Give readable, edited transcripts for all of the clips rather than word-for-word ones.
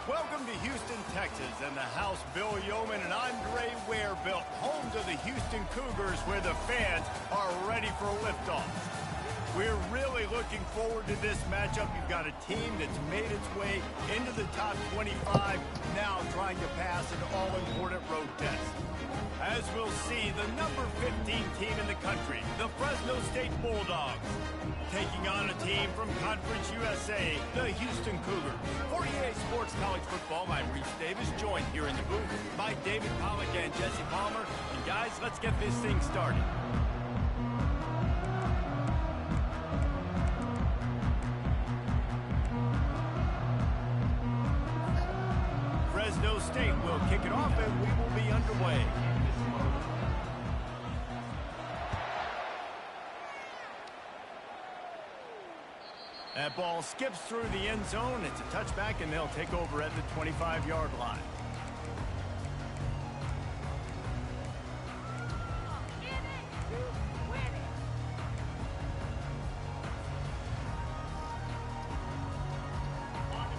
Welcome to Houston, Texas, and the house Bill Yeoman and Andre Ware built, home to the Houston Cougars, where the fans are ready for a liftoff. We're really looking forward to this matchup. You've got a team that's made its way into the top 25, now trying to pass an all-important road test. As we'll see, the number 15 team in the country, the Fresno State Bulldogs, taking on a team from Conference USA, the Houston Cougars. For EA Sports College Football, I'm Reese Davis, joined here in the booth by David Pollack and Jesse Palmer. And guys, let's get this thing started. Fresno State will kick it off, and we will be underway. That ball skips through the end zone. It's a touchback, and they'll take over at the 25-yard line.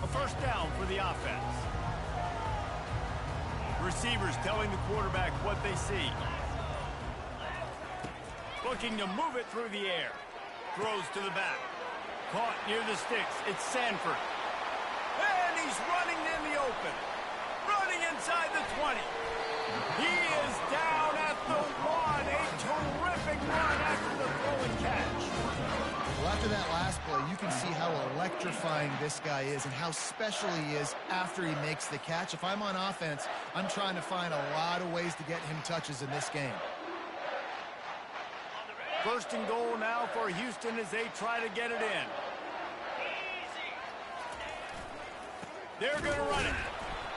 A first down for the offense. Receivers telling the quarterback what they see. Looking to move it through the air. Throws to the back. Caught near the sticks. It's Sanford. And he's running in the open. Running inside the 20. He is down at the 1. A terrific run after the throw and catch. Well, after that last play, you can see how electrifying this guy is and how special he is after he makes the catch. If I'm on offense, I'm trying to find a lot of ways to get him touches in this game. First and goal now for Houston as they try to get it in. They're going to run it.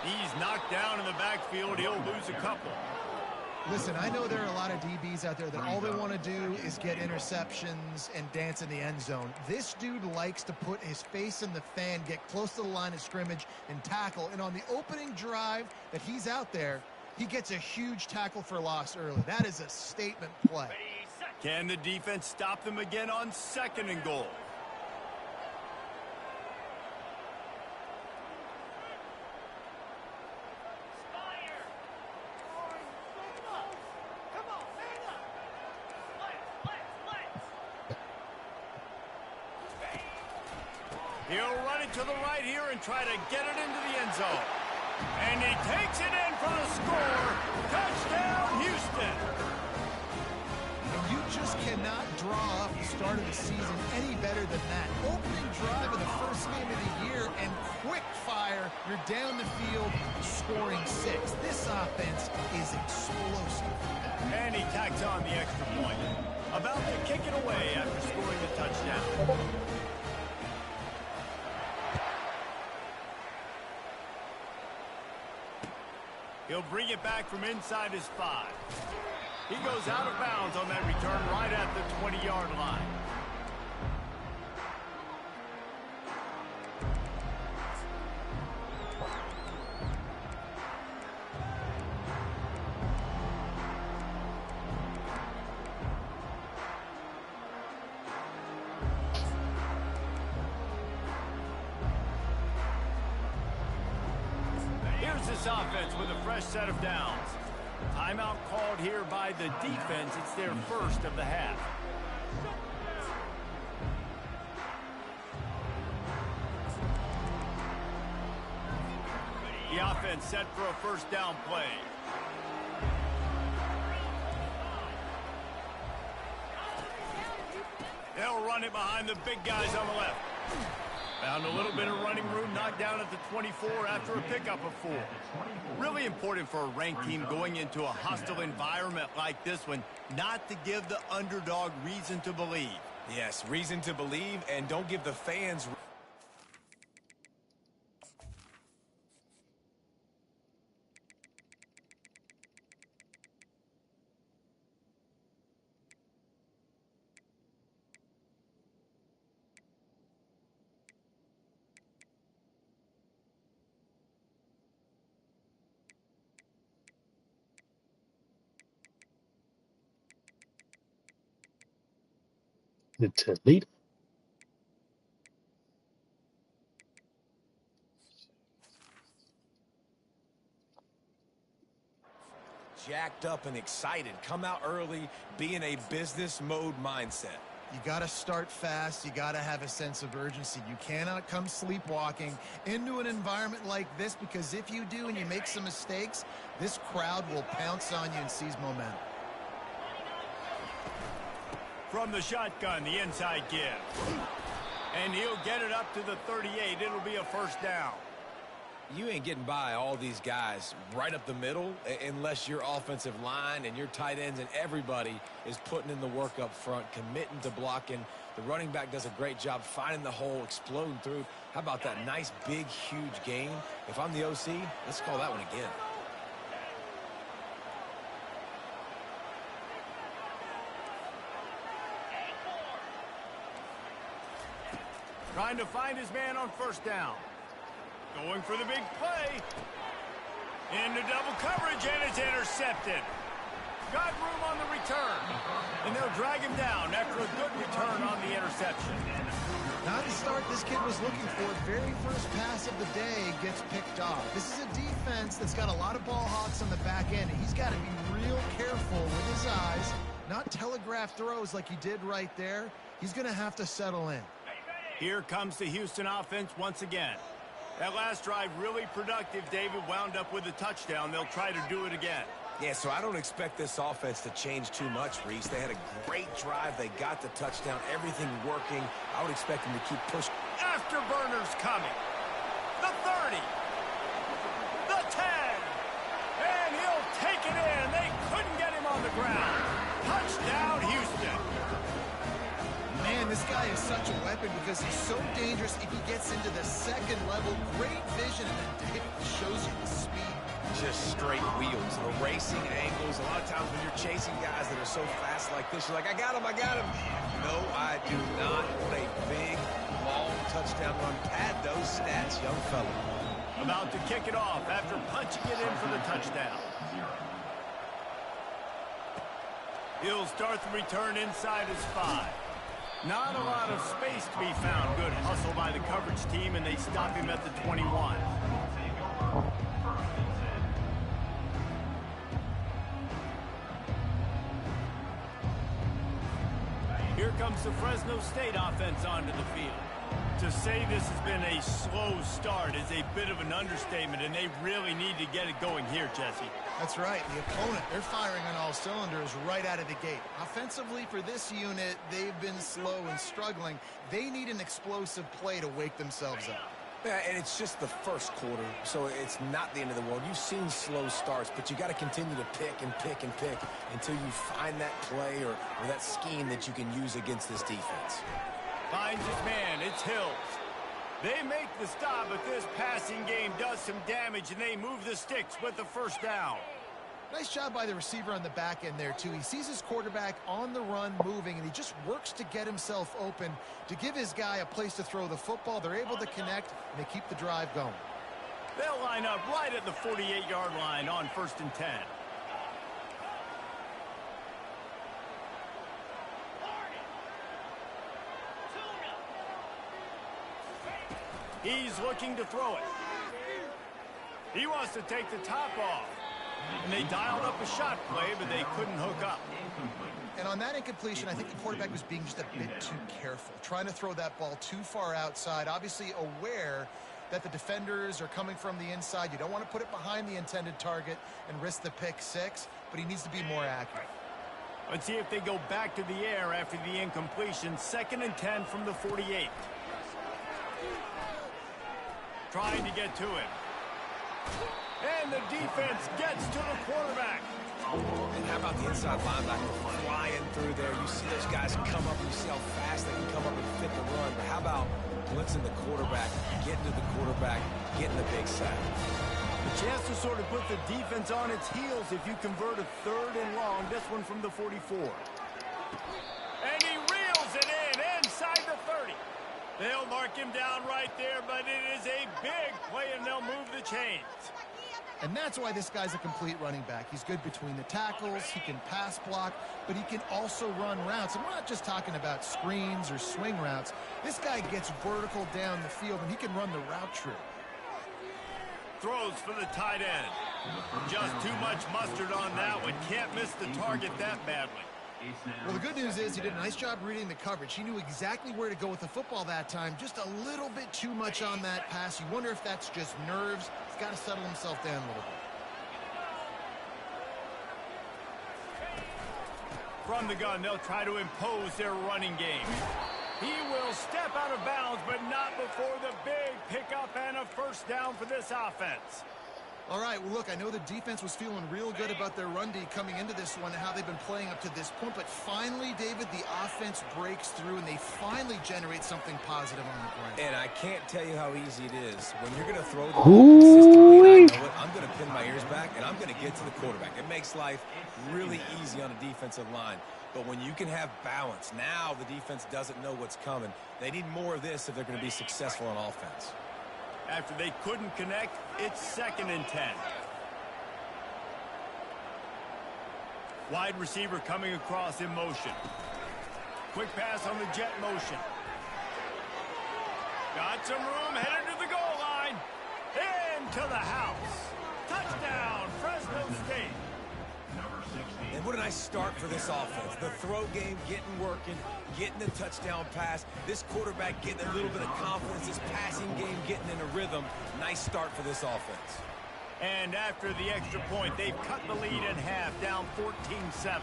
He's knocked down in the backfield. He'll lose a couple. Listen, I know there are a lot of DBs out there that all they want to do is get interceptions and dance in the end zone. This dude likes to put his face in the fan, get close to the line of scrimmage, and tackle. And on the opening drive that he's out there, he gets a huge tackle for loss early. That is a statement play. Can the defense stop them again on second and goal? He'll run it to the right here and try to get it into the end zone. And he takes it in for the score. Touchdown, Houston. You just cannot draw up the start of the season any better than that. Opening drive of the first game of the year and quick fire. You're down the field scoring 6. This offense is explosive. And he tacks on the extra point. About to kick it away after scoring a touchdown. He'll bring it back from inside his 5. He goes out of bounds on that return right at the 20-yard line. Here's this offense with a fresh set of downs. Timeout called here by the defense. It's their first of the half. The offense set for a first down play. They'll run it behind the big guys on the left. Found a little bit of running room, knocked down at the 24 after a pickup of 4. Really important for a ranked team going into a hostile environment like this one, not to give the underdog reason to believe. Yes, reason to believe, and don't give the fans... To lead. jacked up and excited. Come out early, be in a business mode mindset. You got to start fast. You got to have a sense of urgency. You cannot come sleepwalking into an environment like this, because if you do and you make some mistakes, this crowd will pounce on you and seize momentum. From the shotgun, the inside give. And he'll get it up to the 38. It'll be a first down. You ain't getting by all these guys right up the middle unless your offensive line and your tight ends and everybody is putting in the work up front, committing to blocking. The running back does a great job finding the hole, exploding through. How about that nice, big, huge gain? If I'm the OC, let's call that one again. Trying to find his man on first down. Going for the big play. Into double coverage, and it's intercepted. Got room on the return. And they'll drag him down after a good return on the interception. Not the start this kid was looking for. Very first pass of the day gets picked off. This is a defense that's got a lot of ball hawks on the back end. He's got to be real careful with his eyes, not telegraph throws like he did right there. He's going to have to settle in. Here comes the Houston offense once again. That last drive really productive. David wound up with a touchdown. They'll try to do it again. Yeah, so I don't expect this offense to change too much, Reese. They had a great drive. They got the touchdown. Everything working. I would expect them to keep pushing. Afterburners coming. The 30. The 10. And he'll take it in. They couldn't get him on the ground. Touchdown, Houston. Man, this guy is such a weapon because he's so dangerous if he gets into the second level. Great vision, and then David shows you the speed. Just straight wheels, the racing angles. A lot of times when you're chasing guys that are so fast like this, you're like, I got him, I got him. No, I do not. What a big, long touchdown run. Pad those stats, young fella. About to kick it off after punching it in for the touchdown. He'll start the return inside his 5. Not a lot of space to be found. Good hustle by the coverage team, and they stop him at the 21. Here comes the Fresno State offense onto the field. To say this has been a slow start is a bit of an understatement, and they really need to get it going here, Jesse. That's right. The opponent, they're firing on all cylinders right out of the gate. Offensively for this unit, they've been slow and struggling. They need an explosive play to wake themselves up. Yeah, and it's just the first quarter, so it's not the end of the world. You've seen slow starts, but you got to continue to pick and pick and pick until you find that play or that scheme that you can use against this defense. Finds his man. It's Hills. They make the stop, but this passing game does some damage, and they move the sticks with the first down. Nice job by the receiver on the back end there, too. He sees his quarterback on the run moving, and he just works to get himself open to give his guy a place to throw the football. They're able to connect, and they keep the drive going. They'll line up right at the 48-yard line on 1st and 10. He's looking to throw it. He wants to take the top off. And they dialed up a shot play, but they couldn't hook up. And on that incompletion, I think the quarterback was being just a bit too careful, trying to throw that ball too far outside, obviously aware that the defenders are coming from the inside. You don't want to put it behind the intended target and risk the pick 6, but he needs to be more accurate. Let's see if they go back to the air after the incompletion. 2nd and 10 from the 48. Trying to get to him. And the defense gets to the quarterback. And how about the inside linebacker flying through there? You see those guys come up. You see how fast they can come up and fit the run. But how about blitzing the quarterback, getting to the quarterback, getting the big sack? A chance to sort of put the defense on its heels if you convert a 3rd and long. This one from the 44. And he reels it in inside the 30. They'll mark him down right there, but it is a big play, and they'll move the chains. And that's why this guy's a complete running back. He's good between the tackles, he can pass block, but he can also run routes. And we're not just talking about screens or swing routes. This guy gets vertical down the field, and he can run the route tree. Throws for the tight end. Just too much mustard on that one. Can't miss the target that badly. Well, the good news is he did a nice job reading the coverage. He knew exactly where to go with the football that time. Just a little bit too much on that pass. You wonder if that's just nerves. He's got to settle himself down a little bit. From the gun, they'll try to impose their running game. He will step out of bounds, but not before the big pickup and a first down for this offense. All right, well, look, I know the defense was feeling real good about their run D coming into this one and how they've been playing up to this point, but finally, David, the offense breaks through and they finally generate something positive on the ground. And I can't tell you how easy it is. When you're going to throw the ball consistently, and I know it, I'm going to pin my ears back and I'm going to get to the quarterback. It makes life really easy on a defensive line. But when you can have balance, now the defense doesn't know what's coming. They need more of this if they're going to be successful on offense. After they couldn't connect, it's 2nd and 10. Wide receiver coming across in motion. Quick pass on the jet motion. Got some room, headed to the goal line. Into the house. Touchdown, Fresno State. And what a nice start for this offense. The throw game getting working, getting the touchdown pass. This quarterback getting a little bit of confidence. This passing game getting in a rhythm. Nice start for this offense. And after the extra point, they've cut the lead in half, down 14-7.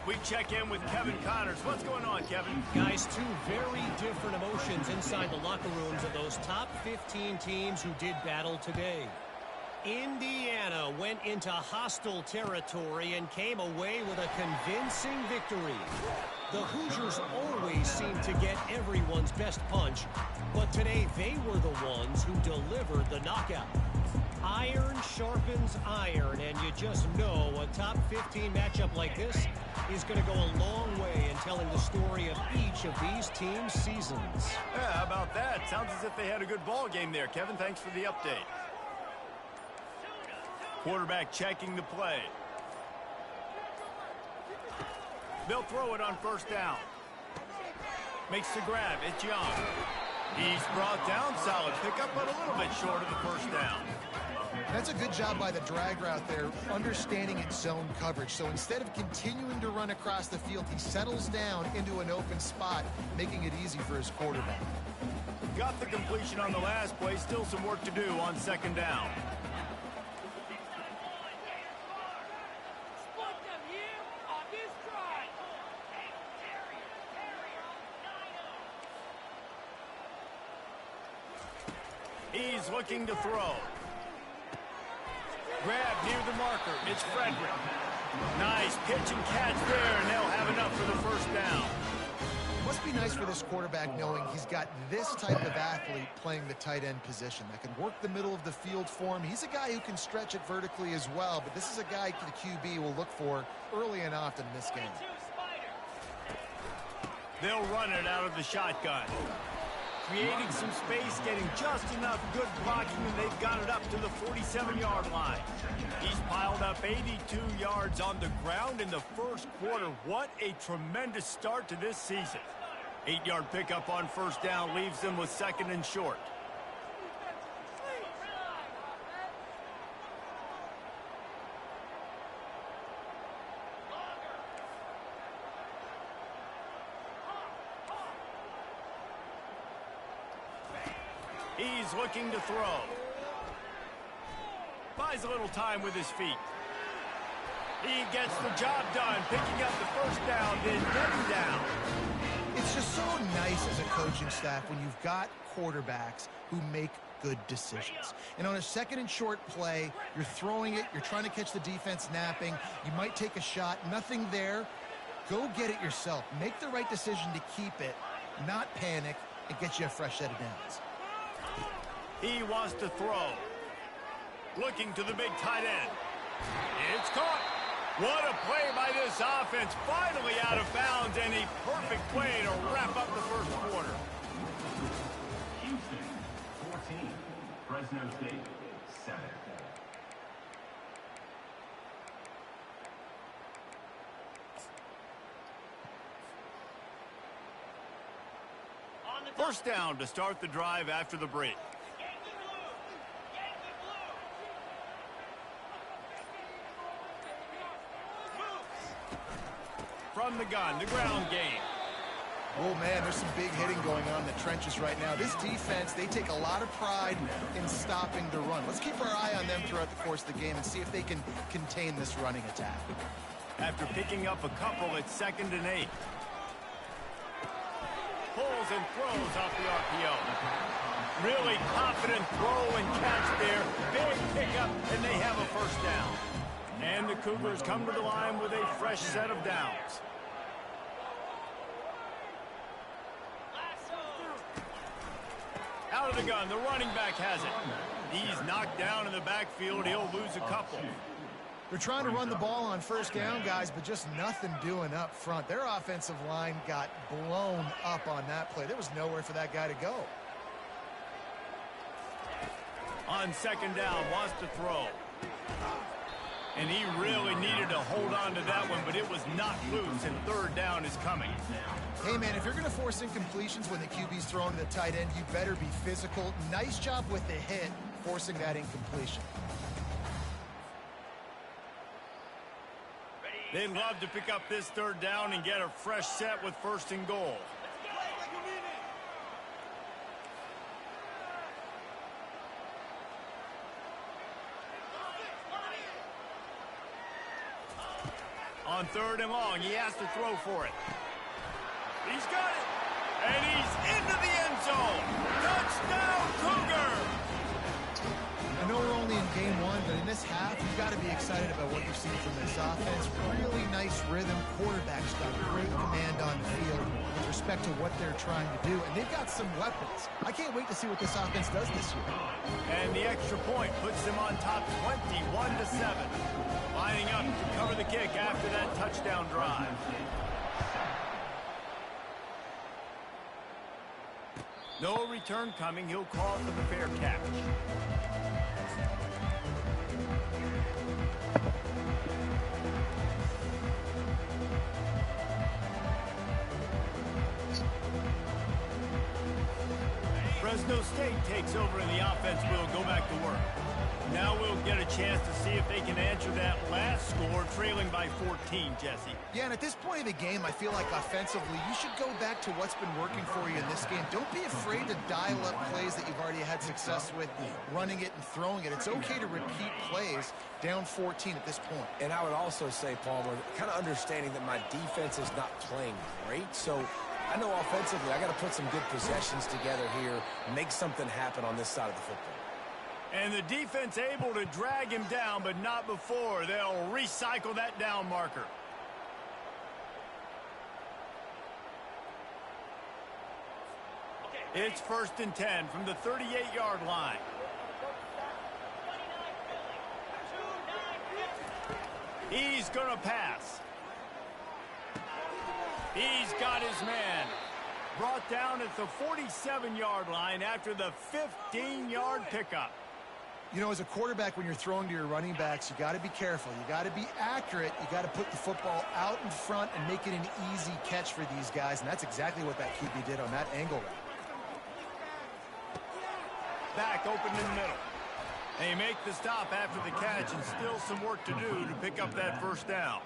We check in with Kevin Connors. What's going on, Kevin? Guys, two very different emotions inside the locker rooms of those top 15 teams who did battle today. Indiana went into hostile territory and came away with a convincing victory. The Hoosiers always seem to get everyone's best punch, but today they were the ones who delivered the knockout. Iron sharpens iron, and you just know a top 15 matchup like this is going to go a long way in telling the story of each of these teams' seasons. Yeah, how about that? Sounds as if they had a good ball game there. Kevin, thanks for the update. Quarterback checking the play. They'll throw it on first down. Makes the grab. It's Young. He's brought down. Solid pickup, but a little bit short of the first down. That's a good job by the drag route there, understanding its zone coverage. So instead of continuing to run across the field, he settles down into an open spot, making it easy for his quarterback. Got the completion on the last play. Still some work to do on 2nd down. He's looking to throw. Grab near the marker. It's Frederick. Nice pitch and catch there, and they'll have enough for the first down. It must be nice for this quarterback knowing he's got this type of athlete playing the tight end position that can work the middle of the field for him. He's a guy who can stretch it vertically as well, but this is a guy the QB will look for early and often in this game. They'll run it out of the shotgun. Creating some space, getting just enough good blocking, and they've got it up to the 47-yard line. He's piled up 82 yards on the ground in the first quarter. What a tremendous start to this season. 8-yard pickup on first down leaves them with 2nd and short. He's looking to throw. Buys a little time with his feet. He gets the job done, picking up the first down, then getting down. It's just so nice as a coaching staff when you've got quarterbacks who make good decisions. And on a 2nd and short play, you're throwing it, you're trying to catch the defense napping, you might take a shot, nothing there. Go get it yourself. Make the right decision to keep it, not panic, and get you a fresh set of downs. He wants to throw. Looking to the big tight end. It's caught. What a play by this offense. Finally out of bounds, and a perfect play to wrap up the first quarter. Houston, 14. Fresno State, 7. First down to start the drive after the break. from the gun, the ground game. Oh, man, there's some big hitting going on in the trenches right now. This defense, they take a lot of pride in stopping the run. Let's keep our eye on them throughout the course of the game and see if they can contain this running attack. After picking up a couple, it's 2nd and 8. Pulls and throws off the RPO. Really confident throw and catch there. Big pickup, and they have a first down. And the Cougars come to the line with a fresh set of downs. Out of the gun, the running back has it. He's knocked down in the backfield. He'll lose a couple. They're trying to run the ball on first down, guys, but just nothing doing up front. Their offensive line got blown up on that play. There was nowhere for that guy to go. On 2nd down, wants to throw. And he really needed to hold on to that one, but it was not loose, and 3rd down is coming. Hey, man, if you're going to force incompletions when the QB's throwing to the tight end, you better be physical. Nice job with the hit, forcing that incompletion. They'd love to pick up this 3rd down and get a fresh set with 1st and goal. On 3rd and long, he has to throw for it. He's got it. And he's into the end zone. Touchdown, Cougar! I know we're only in game 1, but in this half, you've got to be excited about what you've seen from this offense. Really nice rhythm. Quarterback's got great command on the field with respect to what they're trying to do. And they've got some weapons. I can't wait to see what this offense does this year. And the extra point puts them on top 21-7. Lining up to cover the kick after that touchdown drive. No return coming. He'll call for the fair catch. Fresno State takes over and the offense will go back to work. Now we'll get a chance to see if they can answer that last score, trailing by 14, Jesse. Yeah, and at this point of the game, I feel like offensively, you should go back to what's been working for you in this game. Don't be afraid to dial up plays that you've already had success with, running it and throwing it. It's okay to repeat plays down 14 at this point. And I would also say, Palmer, kind of understanding that my defense is not playing great, so I know offensively I got to put some good possessions together here, make something happen on this side of the football. And the defense able to drag him down, but not before. They'll recycle that down marker. It's 1st and 10 from the 38-yard line. He's going to pass. He's got his man. Brought down at the 47-yard line after the 15-yard pickup. You know, as a quarterback, when you're throwing to your running backs, you got to be careful. You got to be accurate. You got to put the football out in front and make it an easy catch for these guys, and that's exactly what that QB did on that angle route. Back open in the middle. They make the stop after the catch, and still some work to do to pick up that 1st down.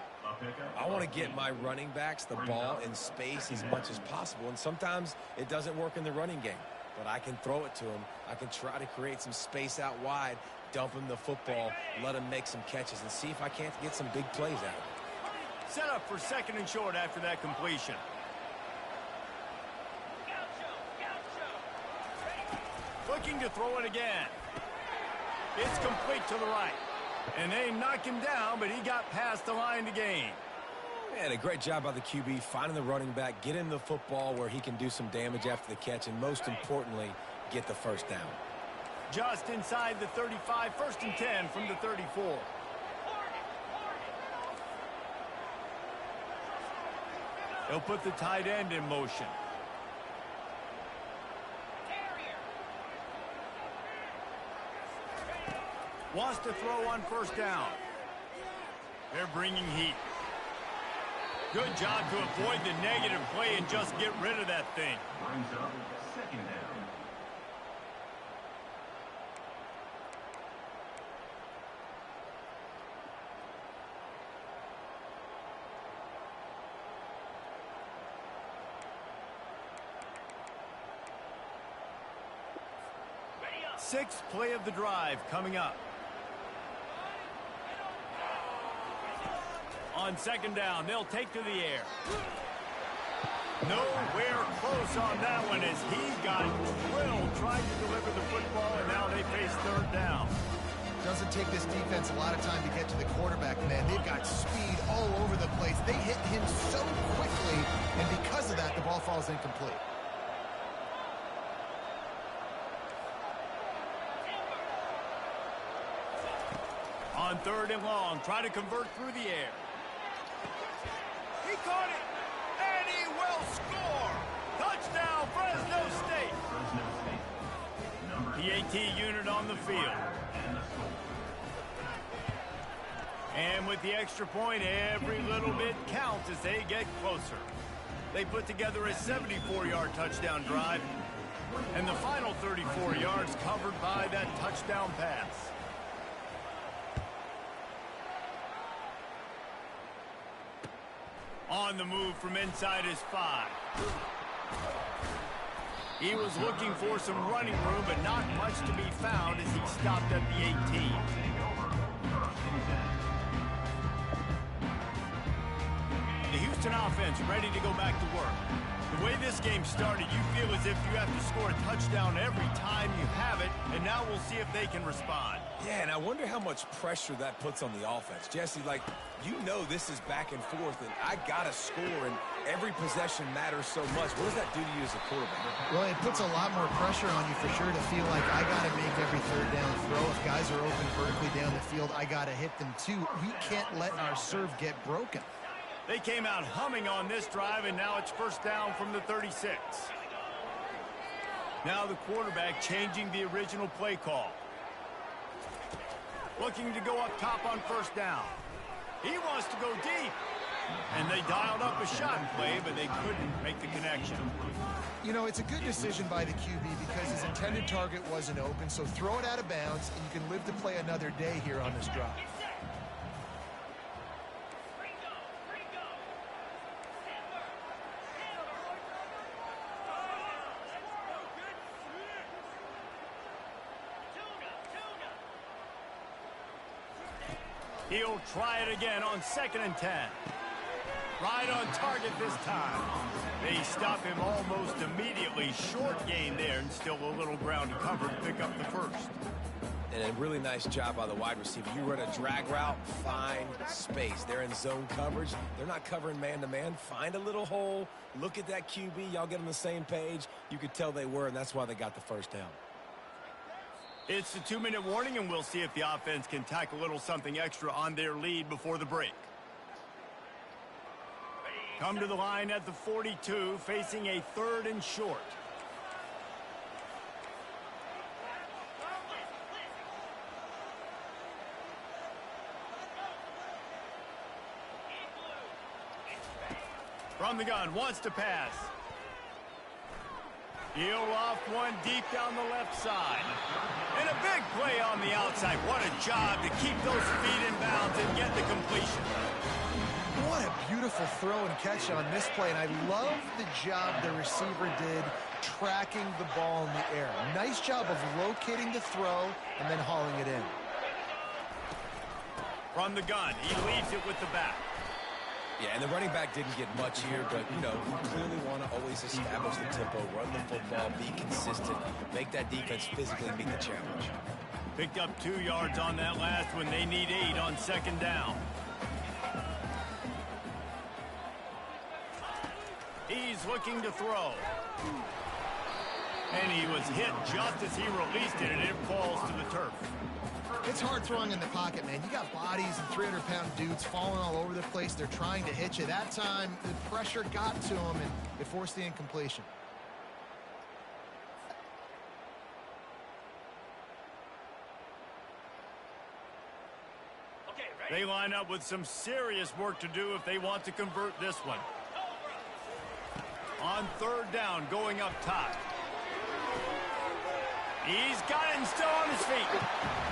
I want to get my running backs the ball in space as much as possible, and sometimes it doesn't work in the running game. But I can throw it to him. I can try to create some space out wide, dump him the football, let him make some catches, and see if I can't get some big plays out of him. Set up for 2nd and short after that completion. Looking to throw it again. It's complete to the right. And they knock him down, but he got past the line to gain. Man, a great job by the QB, finding the running back, get him the football where he can do some damage after the catch, and most importantly, get the 1st down. Just inside the 35, 1st and 10 from the 34. They'll put the tight end in motion. Wants to throw on 1st down. They're bringing heat. Good job to avoid the negative play and just get rid of that thing. Brings up 2nd down. sixth play of the drive coming up. On second down, they'll take to the air. Nowhere close on that one as he got drilled trying to deliver the football, and now they face third down. Doesn't take this defense a lot of time to get to the quarterback, man. They've got speed all over the place. They hit him so quickly, and because of that, the ball falls incomplete. On third and long, try to convert through the air. He caught it, and he will score. Touchdown, Fresno State. Fresno State. Number The AT unit on the field. And with the extra point, every little bit counts as they get closer. They put together a 74-yard touchdown drive, and the final 34 yards covered by that touchdown pass. On the move from inside his 5. He was looking for some running room, but not much to be found as he stopped at the 18. The Houston offense ready to go back to work. The way this game started, you feel as if you have to score a touchdown every time you have it, and now we'll see if they can respond. Yeah, and I wonder how much pressure that puts on the offense. Jesse, like, you know this is back and forth, and I got to score, and every possession matters so much. What does that do to you as a quarterback? Well, it puts a lot more pressure on you for sure to feel like I got to make every third down throw. If guys are open vertically down the field, I got to hit them too. We can't let our serve get broken. They came out humming on this drive, and now it's first down from the 36. Now the quarterback changing the original play call. Looking to go up top on first down. He wants to go deep. And they dialed up a shot play, but they couldn't make the connection. You know, it's a good decision by the QB because his intended target wasn't open, so throw it out of bounds, and you can live to play another day here on this drive. He'll try it again on 2nd and 10. Right on target this time. They stop him almost immediately. Short gain there, and still a little ground to cover to pick up the first. And a really nice job by the wide receiver. You run a drag route, find space. They're in zone coverage. They're not covering man-to-man. Find a little hole. Look at that QB. Y'all get on the same page. You could tell they were, and that's why they got the first down. It's the 2-minute warning, and we'll see if the offense can tack a little something extra on their lead before the break. Come to the line at the 42, facing a 3rd and short. From the gun, wants to pass. He'll loft one deep down the left side. And a big play on the outside. What a job to keep those feet in bounds and get the completion. What a beautiful throw and catch on this play, and I love the job the receiver did tracking the ball in the air. Nice job of locating the throw and then hauling it in. From the gun, he leaves it with the back. Yeah, and the running back didn't get much here, but, you know, you clearly want to always establish the tempo, run the football, be consistent, make that defense physically meet the challenge. Picked up 2 yards on that last one. They need 8 on 2nd down. He's looking to throw. And he was hit just as he released it, and it falls to the turf. It's hard throwing in the pocket, man. You got bodies and 300-pound dudes falling all over the place. They're trying to hit you. That time, the pressure got to him, and it forced the incompletion. They line up with some serious work to do if they want to convert this one. On 3rd down, going up top. He's got it and still on his feet.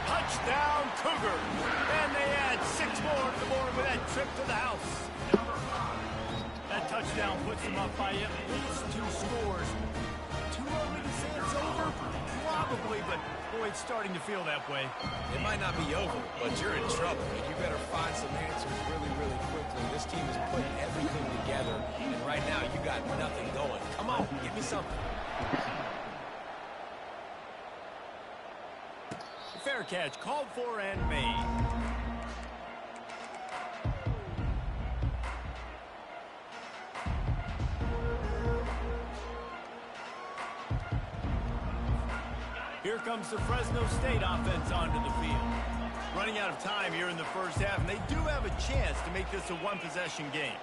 Touchdown, Cougars. And they add 6 more to the board with that trip to the house. That touchdown puts them up by at least 2 scores. 2 early to say it's over? Probably, but boy, it's starting to feel that way. It might not be over, but you're in trouble, and you better find some answers really, really quickly. This team is putting everything together, and right now you got nothing going. Come on, give me something. Fair catch, called for and made. Here comes the Fresno State offense onto the field. Running out of time here in the first half, and they do have a chance to make this a one-possession game.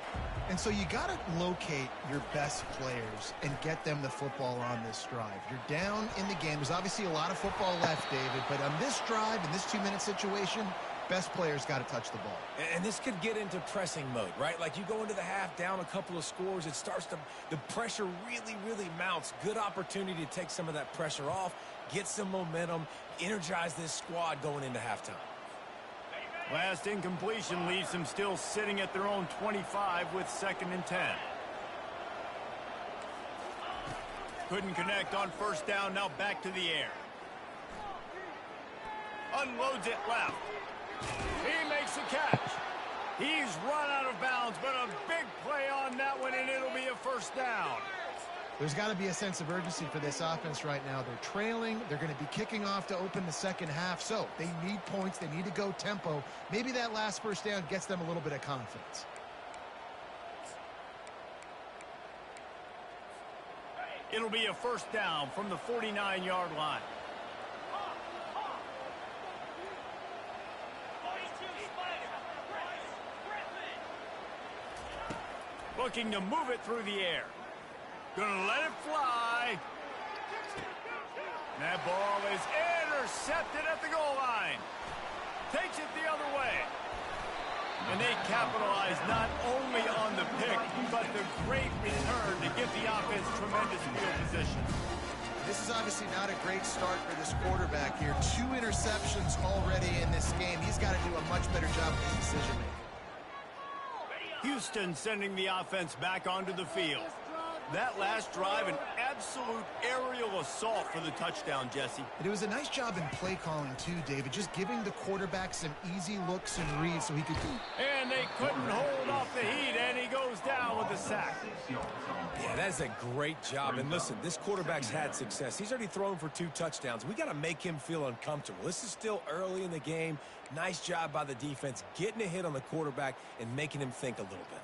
And so you got to locate your best players and get them the football on this drive. You're down in the game. There's obviously a lot of football left, David, but on this drive, in this 2-minute situation, best players got to touch the ball. And this could get into pressing mode, right? Like you go into the half down a couple of scores, it starts to, the pressure really, really mounts. Good opportunity to take some of that pressure off, get some momentum, energize this squad going into halftime. Last incompletion leaves them still sitting at their own 25 with 2nd and 10. Couldn't connect on first down, now back to the air. Unloads it left. He makes the catch. He's run out of bounds, but a big play on that one, and it'll be a first down. There's got to be a sense of urgency for this offense right now. They're trailing. They're going to be kicking off to open the second half. So they need points. They need to go tempo. Maybe that last first down gets them a little bit of confidence. It'll be a first down from the 49-yard line. Looking to move it through the air. Gonna let it fly. That ball is intercepted at the goal line. Takes it the other way. And they capitalize not only on the pick, but the great return to give the offense tremendous field position. This is obviously not a great start for this quarterback here. 2 interceptions already in this game. He's got to do a much better job with his decision-making. Houston sending the offense back onto the field. That last drive, an absolute aerial assault for the touchdown, Jesse. It was a nice job in play calling, too, David, just giving the quarterback some easy looks and reads so he could do. And they couldn't hold off the heat, and he goes down with a sack. Yeah, that's a great job. And listen, this quarterback's had success. He's already thrown for 2 touchdowns. We got to make him feel uncomfortable. This is still early in the game. Nice job by the defense, getting a hit on the quarterback and making him think a little bit.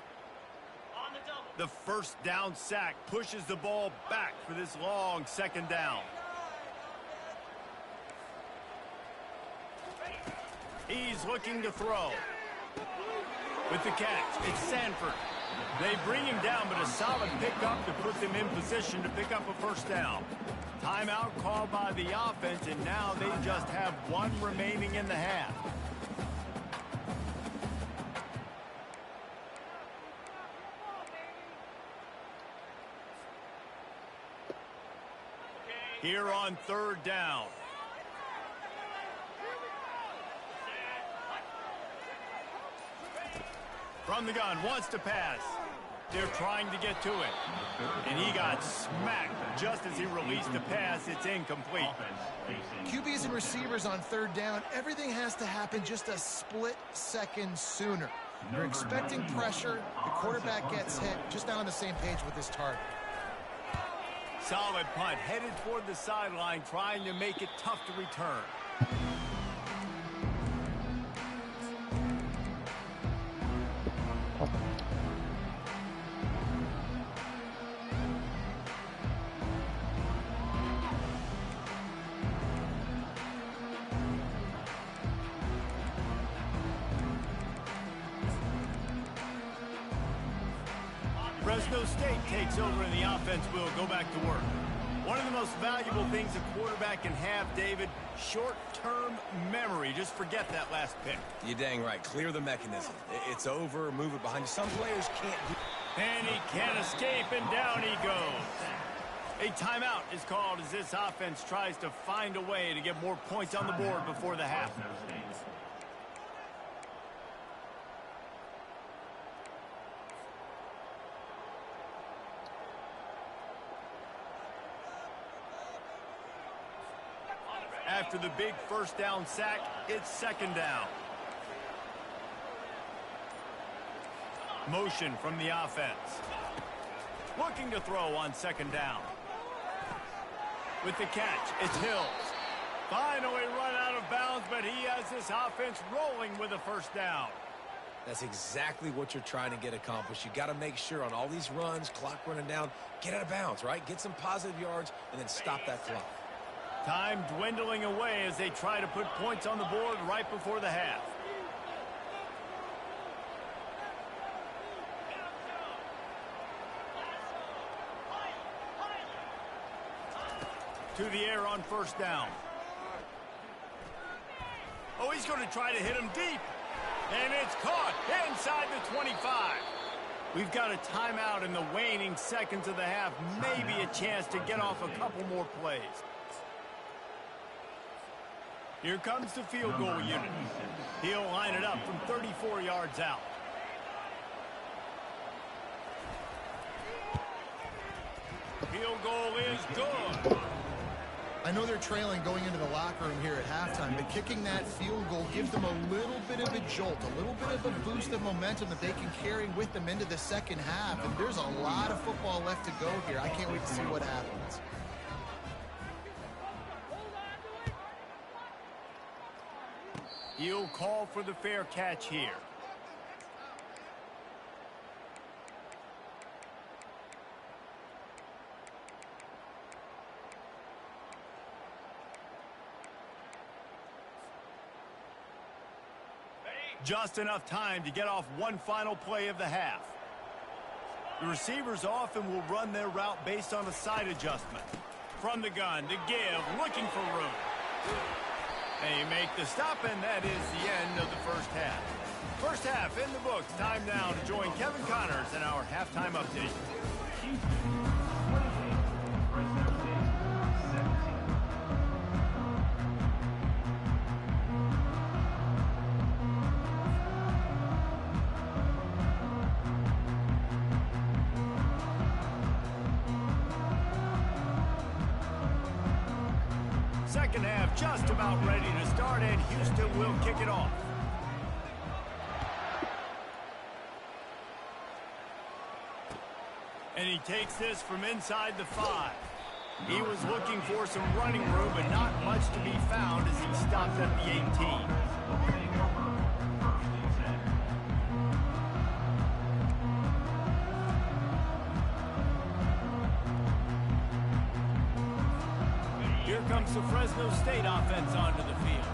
The first down sack pushes the ball back for this long 2nd down. He's looking to throw. With the catch, it's Sanford. They bring him down, but a solid pickup to put them in position to pick up a first down. Timeout called by the offense, and now they just have 1 remaining in the half. Here on 3rd down. From the gun, wants to pass. They're trying to get to it. And he got smacked just as he released the pass. It's incomplete. QBs and receivers on 3rd down, everything has to happen just a split second sooner. You're expecting pressure. The quarterback gets hit. Just not on the same page with his target. Solid punt, headed toward the sideline, trying to make it tough to return. Fresno State takes over and the offense will go back to work. One of the most valuable things a quarterback can have, David, short-term memory. Just forget that last pick. You're dang right. Clear the mechanism. It's over. Move it behind you. Some players can't do. And he can't escape, and down he goes. A timeout is called as this offense tries to find a way to get more points on the board before the half. After the big first down sack, it's second down. Motion from the offense. Looking to throw on second down. With the catch, it's Hills. Finally run out of bounds, but he has this offense rolling with a first down. That's exactly what you're trying to get accomplished. You got to make sure on all these runs, clock running down, get out of bounds, right? Get some positive yards and then stop that clock. Time dwindling away as they try to put points on the board right before the half. To the air on first down. Oh, he's going to try to hit him deep. And it's caught inside the 25. We've got a timeout in the waning seconds of the half. Maybe a chance to get off a couple more plays. Here comes the field goal unit. He'll line it up from 34 yards out. Field goal is good. I know they're trailing going into the locker room here at halftime, but kicking that field goal gives them a little bit of a jolt, a little bit of a boost of momentum that they can carry with them into the second half. And there's a lot of football left to go here. I can't wait to see what happens. He'll call for the fair catch here. Just enough time to get off one final play of the half. The receivers often will run their route based on a side adjustment. From the gun to give, looking for room. They make the stop, and that is the end of the first half. First half in the books. Time now to join Kevin Connors in our halftime update. Second half just about ready to start, and Houston will kick it off. And he takes this from inside the 5. He was looking for some running room, but not much to be found as he stopped at the 18. Here comes the Fresno State offense onto the field.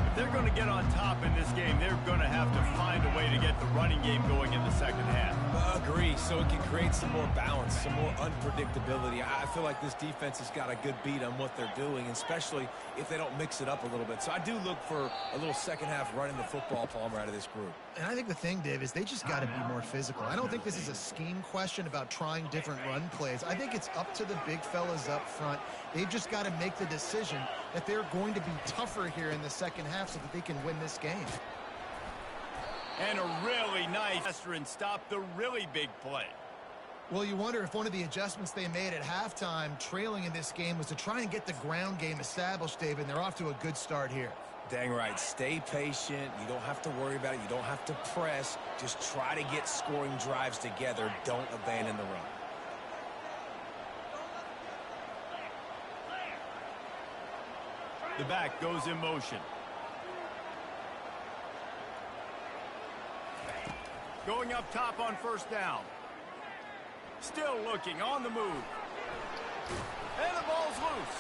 If they're going to get on top in this game, they're going to have to find a way to get the running game going in the second half. Agree, so it can create some more balance, some more unpredictability. I feel like this defense has got a good beat on what they're doing, especially if they don't mix it up a little bit. So I do look for a little second half running the football, Palmer, out of this group. And I think the thing, Dave, is they just got to be more physical. I don't think this is a scheme question about trying different run plays. I think it's up to the big fellas up front. They've just got to make the decision that they're going to be tougher here in the second half so that they can win this game. And a really nice and stop the really big play. Well, you wonder if one of the adjustments they made at halftime, trailing in this game, was to try and get the ground game established, Dave, and they're off to a good start here. Dang right. Stay patient. You don't have to worry about it. You don't have to press. Just try to get scoring drives together. Don't abandon the run. The back goes in motion. Going up top on first down. Still looking on the move. And the ball's loose.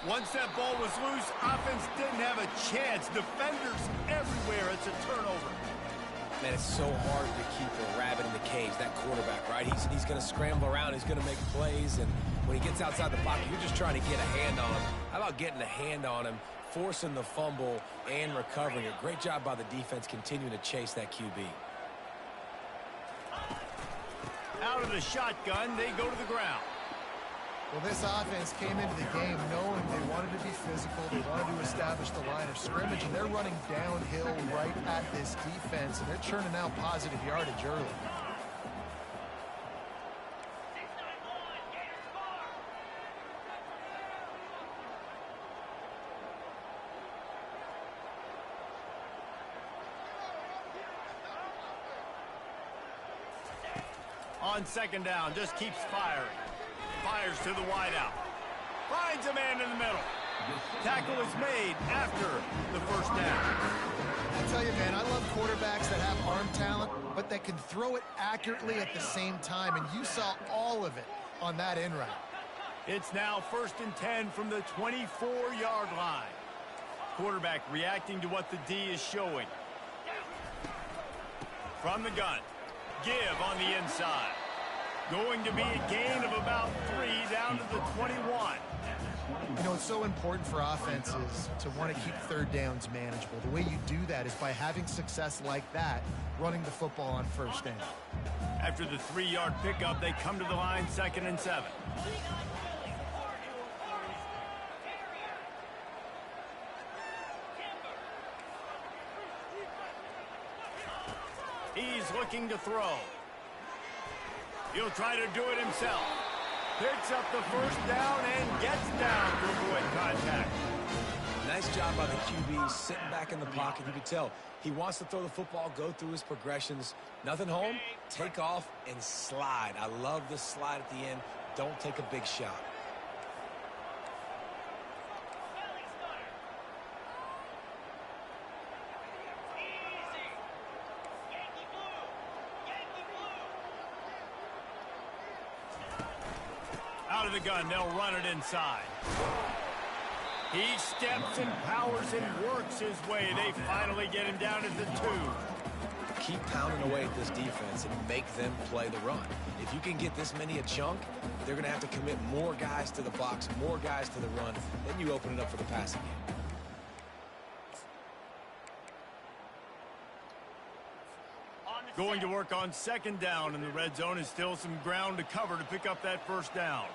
Once that ball was loose, offense didn't have a chance. Defenders everywhere. It's a turnover. Man, it's so hard to keep a rabbit in the cage, that quarterback, right? He's going to scramble around. He's going to make plays. And when he gets outside the pocket, you're just trying to get a hand on him. How about getting a hand on him, forcing the fumble, and recovering it? Great job by the defense continuing to chase that QB. Out of the shotgun, they go to the ground. Well, this offense came into the game knowing they wanted to be physical, they wanted to establish the line of scrimmage, and they're running downhill right at this defense, and they're churning out positive yardage early. On second down, just keeps firing. Fires to the wideout. Finds a man in the middle. Tackle is made after the first down. I tell you, man, I love quarterbacks that have arm talent, but that can throw it accurately at the same time, and you saw all of it on that in route. It's now 1st and 10 from the 24-yard line. Quarterback reacting to what the D is showing. From the gun. Give on the inside. Going to be a gain of about 3 down to the 21. You know, it's so important for offenses to want to keep third downs manageable. The way you do that is by having success like that, running the football on first down. After the 3-yard pickup, they come to the line 2nd and 7. He's looking to throw. He'll try to do it himself. Picks up the first down and gets down to avoid contact. Nice job by the QB sitting back in the pocket. You can tell he wants to throw the football, go through his progressions. Nothing home, take off and slide. I love the slide at the end. Don't take a big shot. Out of the gun, they'll run it inside. He steps and powers and works his way. They finally get him down at the 2. Keep pounding away at this defense and make them play the run. If you can get this many a chunk, they're going to have to commit more guys to the box, more guys to the run. Then you open it up for the passing game. Going to work on second down in the red zone, is still some ground to cover to pick up that first down.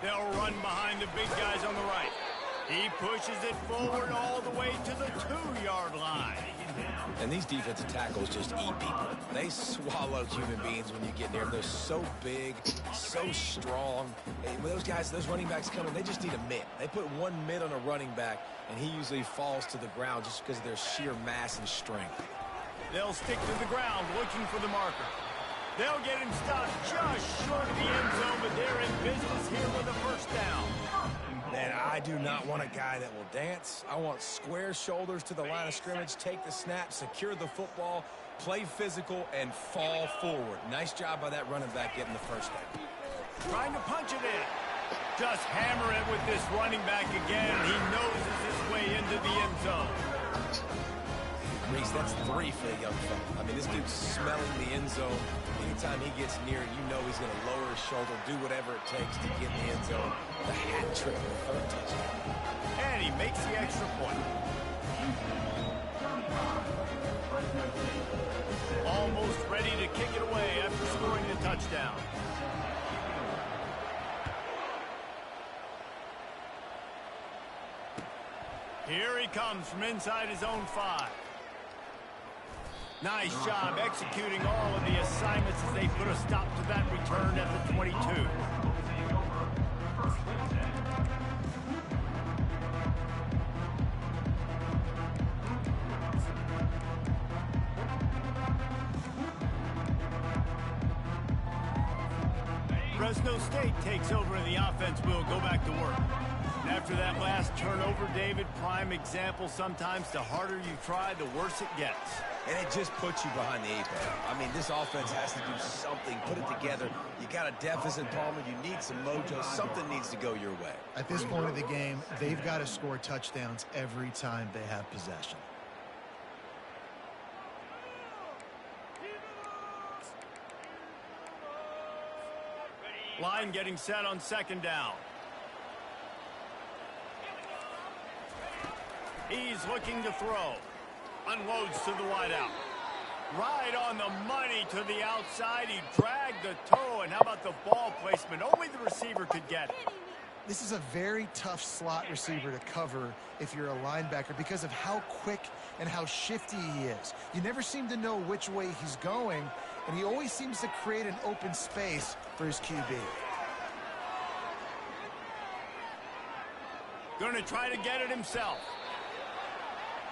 They'll run behind the big guys on the right. He pushes it forward all the way to the 2-yard line. And these defensive tackles just eat people. They swallow human beings when you get near them. They're so big, so strong. And when those guys, those running backs come in, they just need a mitt. They put one mitt on a running back, and he usually falls to the ground just because of their sheer mass and strength. They'll stick to the ground looking for the marker. They'll get him stopped just short of the end zone, but they're in business here with a first down. Man, I do not want a guy that will dance. I want square shoulders to the line of scrimmage, take the snap, secure the football, play physical, and fall forward. Nice job by that running back getting the first down. Trying to punch it in. Just hammer it with this running back again. He noses his way into the end zone. Reese, that's 3 for the young fella. I mean, this dude's smelling the end zone. Anytime he gets near, you know he's going to lower his shoulder, do whatever it takes to get in the end zone. The hat trick of the 3rd touchdown. And he makes the extra point. Almost ready to kick it away after scoring the touchdown. Here he comes from inside his own 5. Nice job executing all of the assignments as they put a stop to that return at the 22. Fresno State takes over and the offense will go back to work. And after that last turnover, David, prime example, sometimes the harder you try, the worse it gets. And it just puts you behind the 8 ball. I mean, this offense has to do something, put it together. You got a deficit, Palmer. You need some mojo. Something needs to go your way. At this point of the game, they've got to score touchdowns every time they have possession. Line getting set on second down. He's looking to throw. Unloads to the wideout. Right on the money to the outside. He dragged the toe. And how about the ball placement? Only the receiver could get it. This is a very tough slot receiver to cover if you're a linebacker because of how quick and how shifty he is. You never seem to know which way he's going, and he always seems to create an open space for his QB. Going to try to get it himself.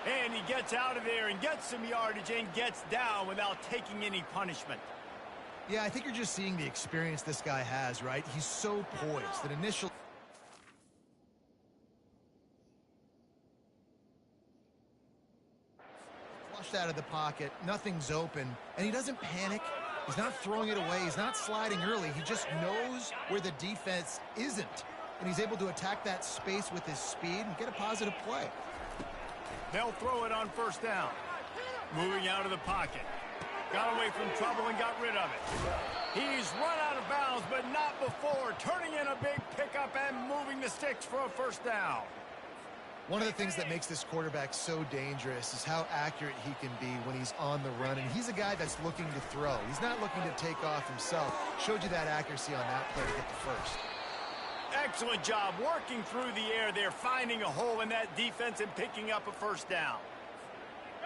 And he gets out of there and gets some yardage and gets down without taking any punishment. Yeah, I think you're just seeing the experience this guy has, right? He's so poised that initially... Flushed out of the pocket, nothing's open, and he doesn't panic. He's not throwing it away. He's not sliding early. He just knows where the defense isn't, and he's able to attack that space with his speed and get a positive play. They'll throw it on first down. Moving out of the pocket. Got away from trouble and got rid of it. He's run out of bounds, but not before. Turning in a big pickup and moving the sticks for a first down. One of the things that makes this quarterback so dangerous is how accurate he can be when he's on the run. And he's a guy that's looking to throw. He's not looking to take off himself. Showed you that accuracy on that play to get the first. Excellent job working through the air there, finding a hole in that defense and picking up a first down.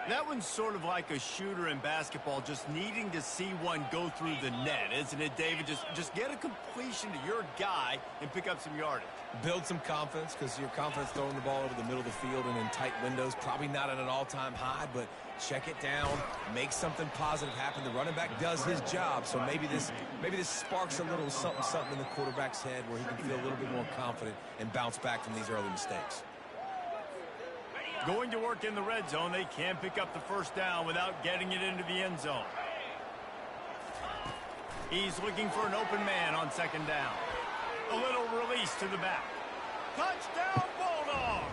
That one's sort of like a shooter in basketball, just needing to see one go through the net, isn't it, David? Just get a completion to your guy and pick up some yardage. Build some confidence, because your confidence throwing the ball over the middle of the field and in tight windows, probably not at an all-time high, but check it down, make something positive happen. The running back does his job, so maybe this sparks a little something in the quarterback's head where he can feel a little bit more confident and bounce back from these early mistakes. Going to work in the red zone, they can pick up the first down without getting it into the end zone. He's looking for an open man on second down. A little release to the back. Touchdown, Bulldog!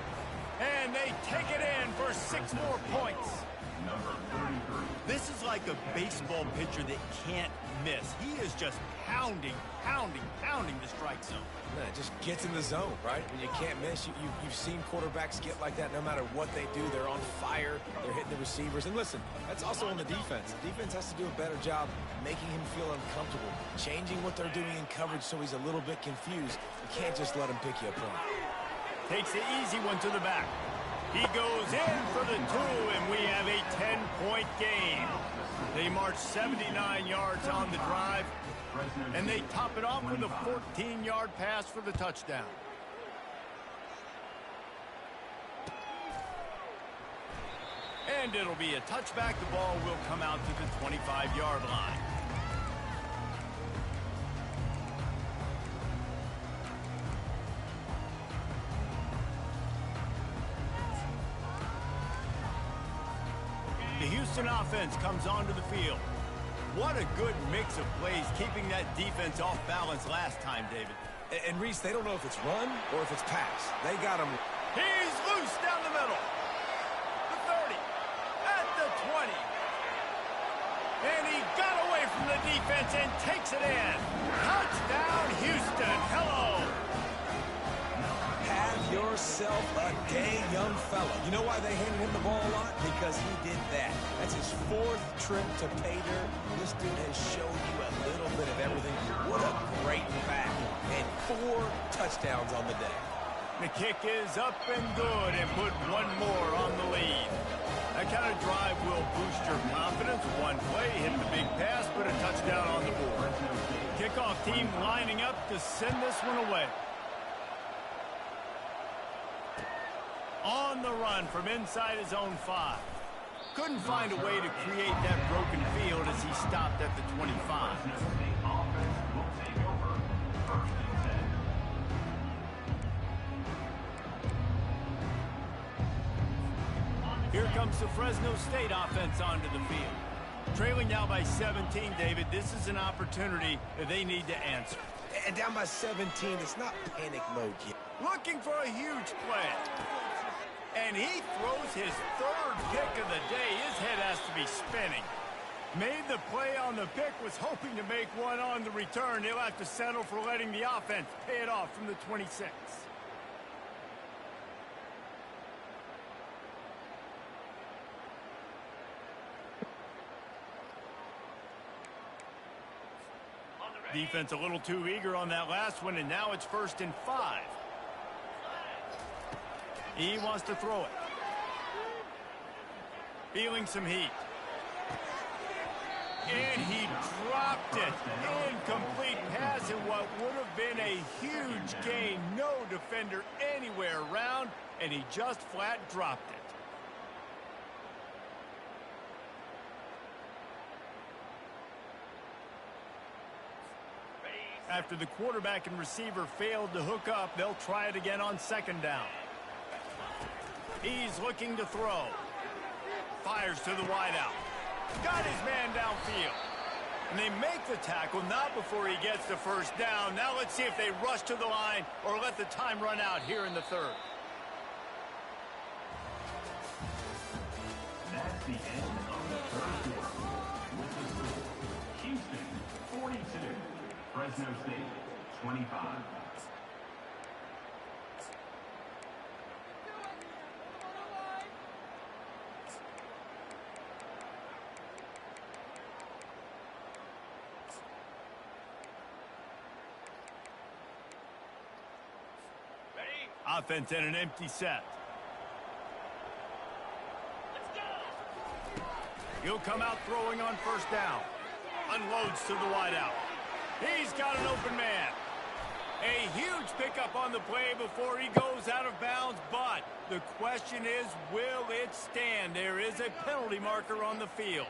And they take it in for 6 more points. Number 33. This is like a baseball pitcher that can't miss. He is just pounding the strike zone. Man, it just gets in the zone, right? When you can't miss, you've seen quarterbacks get like that no matter what they do. They're on fire. They're hitting the receivers. And listen, that's also on the defense. The defense has to do a better job making him feel uncomfortable, changing what they're doing in coverage so he's a little bit confused. You can't just let him pick you apart. Takes the easy one to the back. He goes in for the 2, and we have a 10-point game. They march 79 yards on the drive, and they top it off with a 14-yard pass for the touchdown. And it'll be a touchback. The ball will come out to the 25-yard line. The Houston offense comes onto the field. What a good mix of plays, keeping that defense off balance last time, David. And Reese, they don't know if it's run or if it's pass. They got him. He's loose down the middle. The 30, at the 20. And he got away from the defense and takes it in. Touchdown, Houston. Hello. Have yourself a day, young fella. You know why they handed him the ball a lot? Because he did that. That's his 4th trip to pay dirt. This dude has shown you a little bit of everything. What a great back. And 4 touchdowns on the day. The kick is up and good, and put one more on the lead. That kind of drive will boost your confidence. One play, hit the big pass, put a touchdown on the board. Kickoff team lining up to send this one away. On the run from inside his own 5. Couldn't find a way to create that broken field as he stopped at the 25. Here comes the Fresno State offense onto the field. Trailing now by 17, David. This is an opportunity that they need to answer. And down by 17, it's not panic mode yet. Looking for a huge play. And he throws his 3rd pick of the day. His head has to be spinning. Made the play on the pick, was hoping to make one on the return. He'll have to settle for letting the offense pay it off from the 26. Defense a little too eager on that last one, and now it's 1st and 5. He wants to throw it. Feeling some heat. And he dropped it. Incomplete pass in what would have been a huge gain. No defender anywhere around, and he just flat dropped it. After the quarterback and receiver failed to hook up, they'll try it again on second down. He's looking to throw. Fires to the wideout. Got his man downfield. And they make the tackle, not before he gets the first down. Now let's see if they rush to the line or let the time run out here in the third. That's the end of the first quarter. With the score, Houston 42, Fresno State 25. Offense in an empty set. He'll come out throwing on first down. Unloads to the wideout. He's got an open man. A huge pickup on the play before he goes out of bounds, but the question is, will it stand? There is a penalty marker on the field.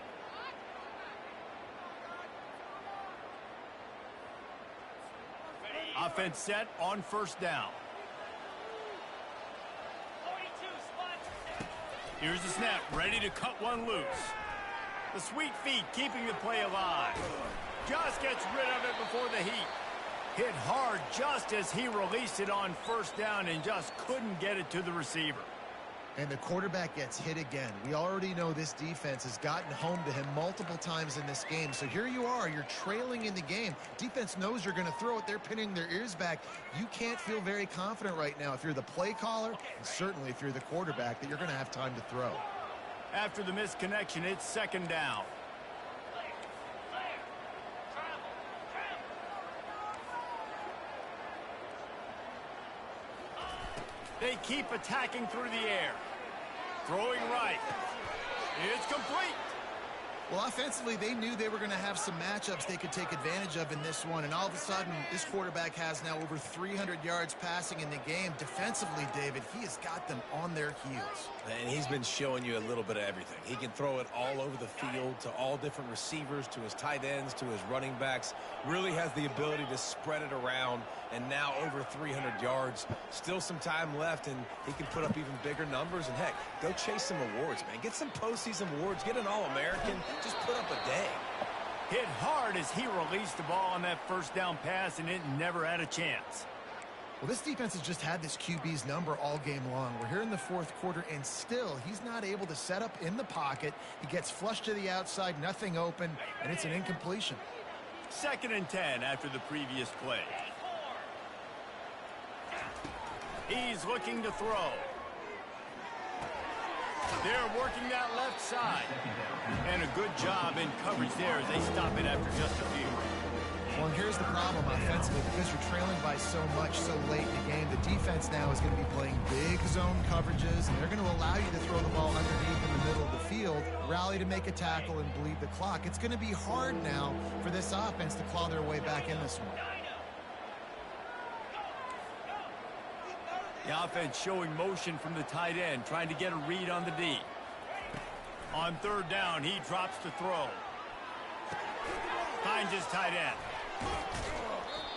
Offense set on first down. Here's the snap, ready to cut one loose. The sweet feet keeping the play alive. Just gets rid of it before the heat. Hit hard just as he released it on first down and just couldn't get it to the receiver. And the quarterback gets hit again. We already know this defense has gotten home to him multiple times in this game. So here you are, you're trailing in the game. Defense knows you're going to throw it. They're pinning their ears back. You can't feel very confident right now if you're the play caller, and certainly if you're the quarterback, that you're going to have time to throw. After the missed connection, it's second down. They keep attacking through the air. Throwing right. It's complete. Well, offensively, they knew they were going to have some matchups they could take advantage of in this one. And all of a sudden, this quarterback has now over 300 yards passing in the game. Defensively, David, he has got them on their heels. And he's been showing you a little bit of everything. He can throw it all over the field to all different receivers, to his tight ends, to his running backs. Really has the ability to spread it around. And now over 300 yards. Still some time left, and he can put up even bigger numbers. And, heck, go chase some awards, man. Get some postseason awards. Get an All-American. Just put up a day. Hit hard as he released the ball on that first down pass, and it never had a chance. Well, this defense has just had this QB's number all game long. We're here in the fourth quarter, and still he's not able to set up in the pocket. He gets flushed to the outside, nothing open, and it's an incompletion. 2nd and 10 after the previous play. He's looking to throw. They're working that left side. And a good job in coverage there as they stop it after just a few. Well, and here's the problem offensively. Because you're trailing by so much so late in the game, the defense now is going to be playing big zone coverages, and they're going to allow you to throw the ball underneath in the middle of the field, rally to make a tackle, and bleed the clock. It's going to be hard now for this offense to claw their way back in this one. The offense showing motion from the tight end, trying to get a read on the D. On third down, he drops to throw. Finds his tight end.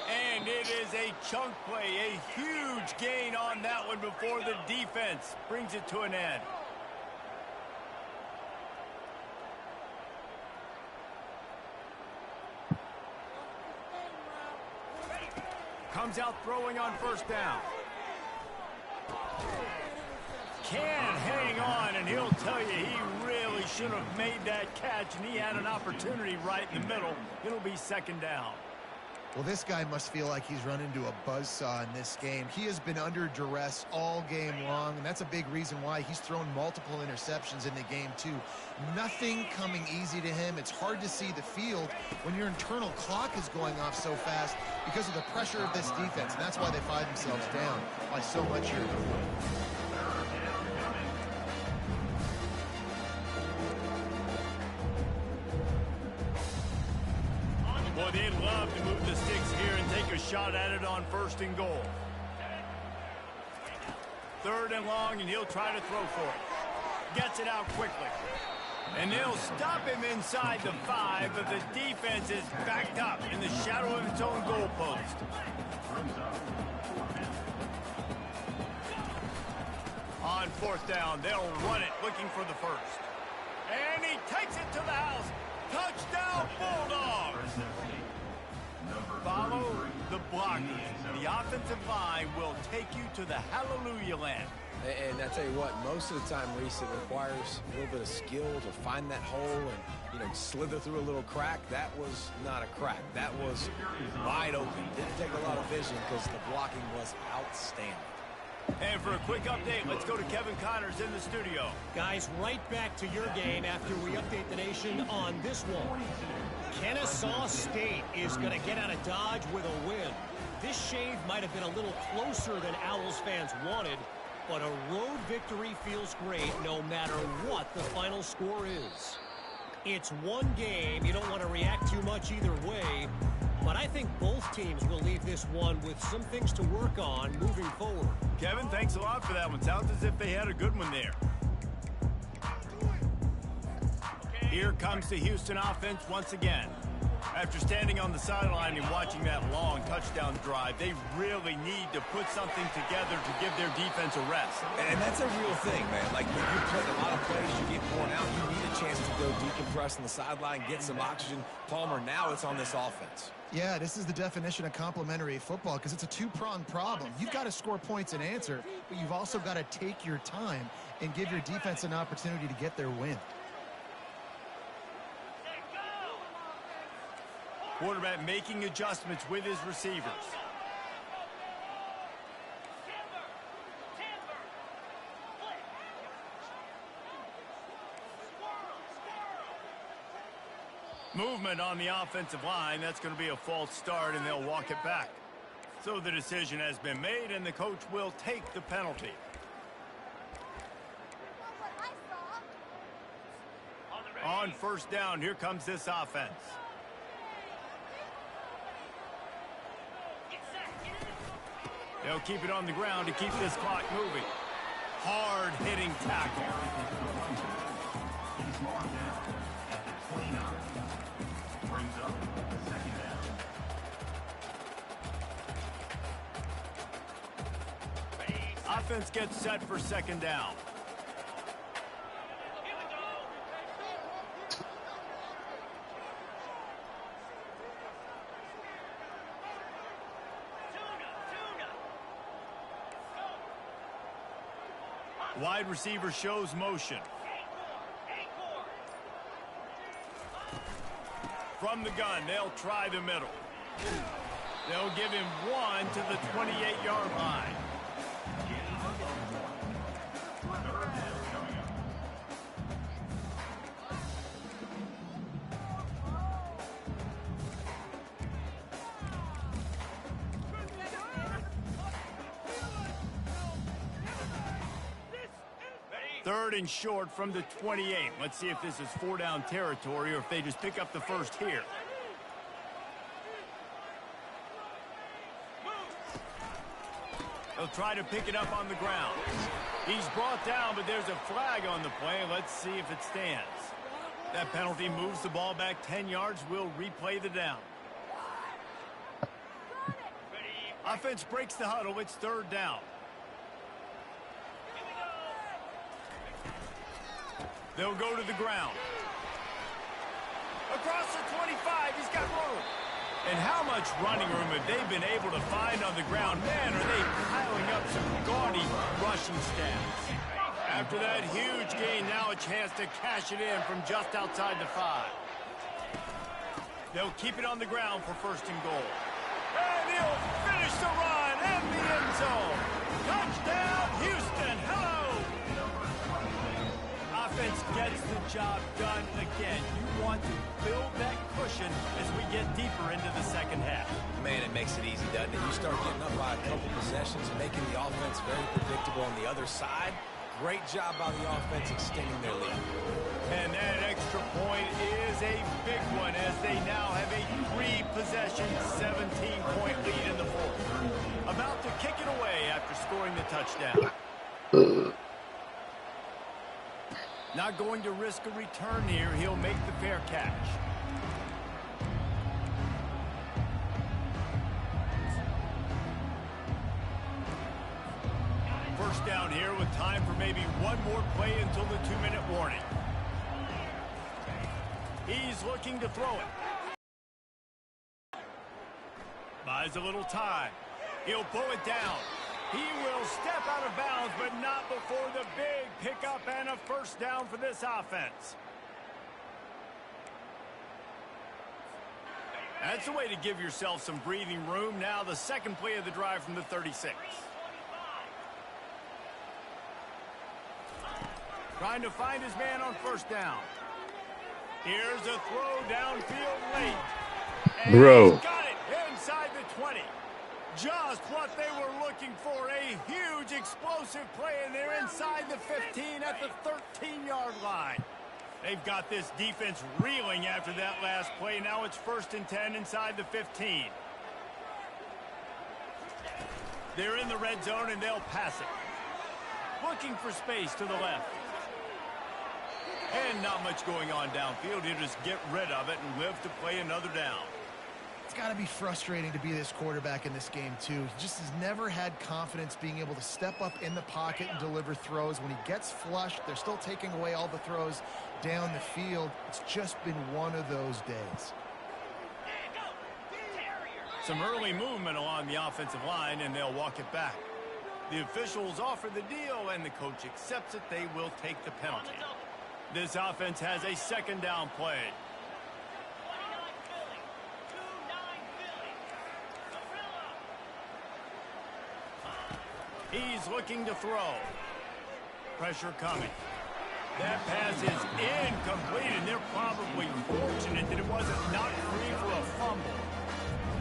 And it is a chunk play, a huge gain on that one before the defense brings it to an end. Comes out throwing on first down. Can hang on, and he'll tell you he really should have made that catch, and he had an opportunity right in the middle. It'll be second down. Well, this guy must feel like he's run into a buzzsaw in this game. He has been under duress all game long, and that's a big reason why he's thrown multiple interceptions in the game, too. Nothing coming easy to him. It's hard to see the field when your internal clock is going off so fast because of the pressure of this defense, and that's why they find themselves down by so much here. Boy, they'd love to move the sticks here and take a shot at it on 1st and goal. 3rd and long, and he'll try to throw for it. Gets it out quickly. And they'll stop him inside the 5, but the defense is backed up in the shadow of its own goalpost. On 4th down, they'll run it, looking for the first. And he takes it to the house. Touchdown, Bulldogs! Follow the blockers. The offensive line will take you to the hallelujah land. And I tell you what, most of the time, Reese, it requires a little bit of skill to find that hole and, slither through a little crack. That was not a crack. That was wide open. Didn't take a lot of vision because the blocking was outstanding. And for a quick update, let's go to Kevin Connors in the studio. Guys, right back to your game after we update the nation on this one. Kennesaw State is going to get out of Dodge with a win. This shave might have been a little closer than Owls fans wanted, but a road victory feels great no matter what the final score is. It's one game. You don't want to react too much either way, but I think both teams will leave this one with some things to work on moving forward. Kevin, thanks a lot for that one. Sounds as if they had a good one there. Here comes the Houston offense once again. After standing on the sideline and watching that long touchdown drive, they really need to put something together to give their defense a rest. And that's a real thing, man. Like, when you play a lot of plays, you get worn out. You need a chance to go decompress on the sideline, get some oxygen. Palmer, now it's on this offense. Yeah, this is the definition of complementary football because it's a two-pronged problem. You've got to score points and answer, but you've also got to take your time and give your defense an opportunity to get their win. Quarterback making adjustments with his receivers. Movement on the offensive line. That's going to be a false start, and they'll walk it back. So the decision has been made, and the coach will take the penalty. On 1st down, here comes this offense. They'll keep it on the ground to keep this clock moving. Hard-hitting tackle. He's marked down at the 29. Brings up 2nd down. Offense gets set for 2nd down. Wide receiver shows motion. From the gun, they'll try the middle. They'll give him 1 to the 28-yard line. Third and short from the 28. Let's see if this is 4-down territory or if they just pick up the first here. They'll try to pick it up on the ground. He's brought down, but there's a flag on the play. Let's see if it stands. That penalty moves the ball back 10 yards. We'll replay the down. Offense breaks the huddle. It's 3rd down. They'll go to the ground. Across the 25, he's got room. And how much running room have they been able to find on the ground? Man, are they piling up some gaudy rushing stats. After that huge gain, now a chance to cash it in from just outside the 5. They'll keep it on the ground for 1st and goal. And he'll finish the run in the end zone. Touchdown, Houston. Hello. Offense gets the job done again. You want to build that cushion as we get deeper into the 2nd half. Man, it makes it easy, doesn't it? You start getting up by a couple possessions and making the offense very predictable on the other side. Great job by the offense extending their lead. And that extra point is a big one as they now have a 3-possession, 17-point lead in the 4th. About to kick it away after scoring the touchdown. Not going to risk a return here. He'll make the fair catch. First down here with time for maybe one more play until the 2-minute warning. He's looking to throw it. Buys a little time. He'll pull it down. He will step out of bounds, but not before the big pickup and a first down for this offense. That's a way to give yourself some breathing room. Now the second play of the drive from the 36. Trying to find his man on first down. Here's a throw downfield late. And Bro. he's got it inside the 20. Just what they were looking for. A huge explosive play, and they're inside the 15 at the 13-yard line. They've got this defense reeling after that last play. Now it's 1st and 10 inside the 15. They're in the red zone, and they'll pass it. Looking for space to the left. And not much going on downfield. He'll just get rid of it and live to play another down. It's got to be frustrating to be this quarterback in this game, too. He just has never had confidence being able to step up in the pocket and deliver throws. When he gets flushed, they're still taking away all the throws down the field. It's just been one of those days. Some early movement along the offensive line, and they'll walk it back. The officials offer the deal, and the coach accepts it. They will take the penalty. This offense has a second down play. He's looking to throw. Pressure coming. That pass is incomplete, and they're probably fortunate that it wasn't knocked free for a fumble.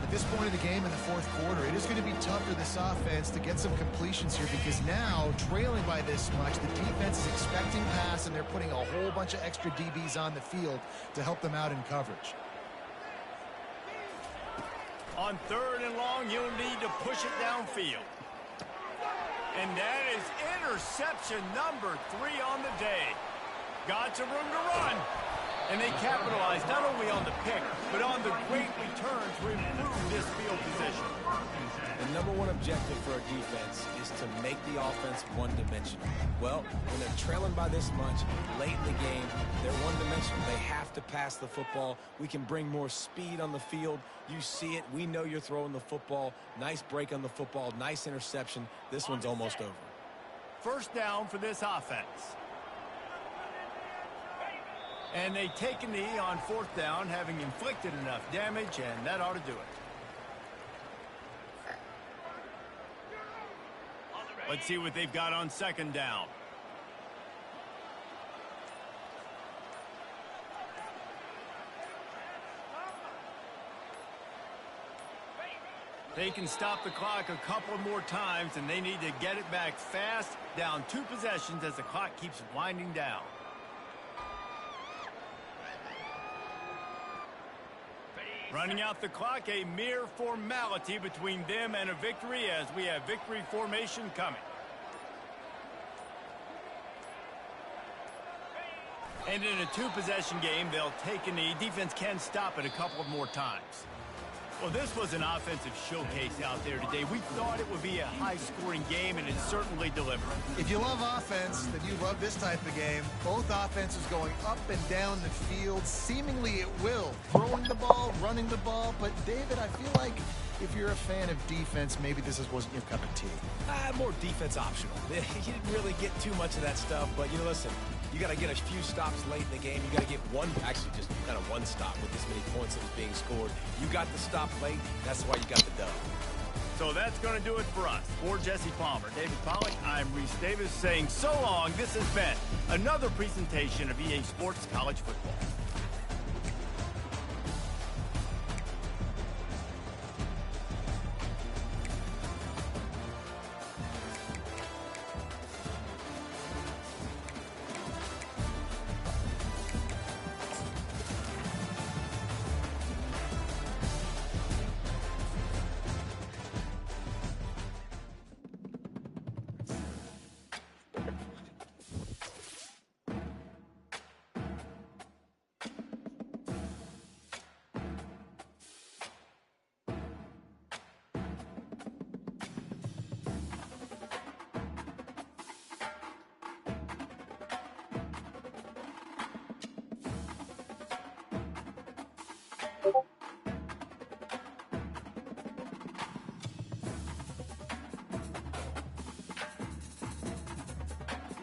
At this point of the game in the fourth quarter, it is going to be tough for this offense to get some completions here because now, trailing by this much, the defense is expecting pass, and they're putting a whole bunch of extra DBs on the field to help them out in coverage. On 3rd and long, you'll need to push it downfield. And that is interception number 3 on the day. Got some room to run. And they capitalized not only on the pick, but on the great return to improve this field position. The number one objective for our defense is to make the offense one-dimensional. Well, when they're trailing by this much, late in the game, they're one-dimensional. They have to pass the football. We can bring more speed on the field. You see it. We know you're throwing the football. Nice break on the football. Nice interception. This one's almost over. First down for this offense. And they take a knee on 4th down, having inflicted enough damage, and that ought to do it. Let's see what they've got on 2nd down. They can stop the clock a couple more times, and they need to get it back fast, down 2 possessions as the clock keeps winding down. Running out the clock, a mere formality between them and a victory as we have victory formation coming. And in a 2-possession game, they'll take a knee. Defense can stop it a couple more times. Well, this was an offensive showcase out there today. We thought it would be a high-scoring game, and it certainly delivered. If you love offense, then you love this type of game. Both offenses going up and down the field, seemingly at will. Throwing the ball, running the ball. But, David, I feel like if you're a fan of defense, maybe this wasn't your cup of tea. More defense optional. You didn't really get too much of that stuff, but, listen, you got to get a few stops late in the game. You got to get actually just kind of one stop with this many points that was being scored. You got the stop late. That's why you got the dub. So that's going to do it for us. For Jesse Palmer, David Pollack, I'm Reese Davis saying so long. This has been another presentation of EA Sports College Football.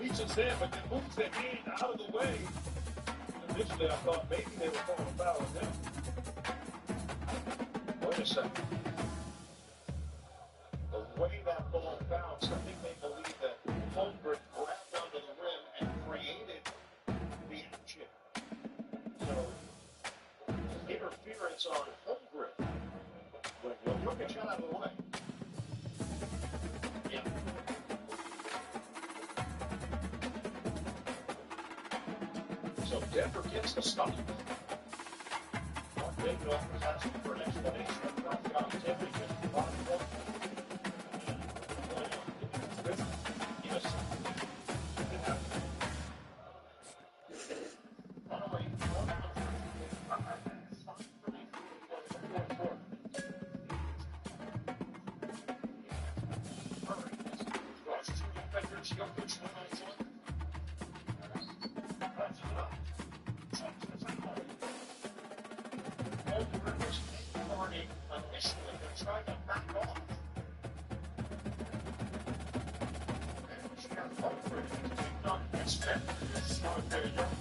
reaches in, but then moves their hand out of the way. Initially, I thought maybe they were going to foul him. Wait a second. The way that ball bounced, I think they believe that Holmgren grabbed onto the rim and created the action. So, interference on Holmgren. But look at you out of the way. Yeah. So Denver gets the stop. David was asking for an explanation of what got Terry just bottom up. Yes. Initially, they're trying to back off. And Holmgren is not expected to start their young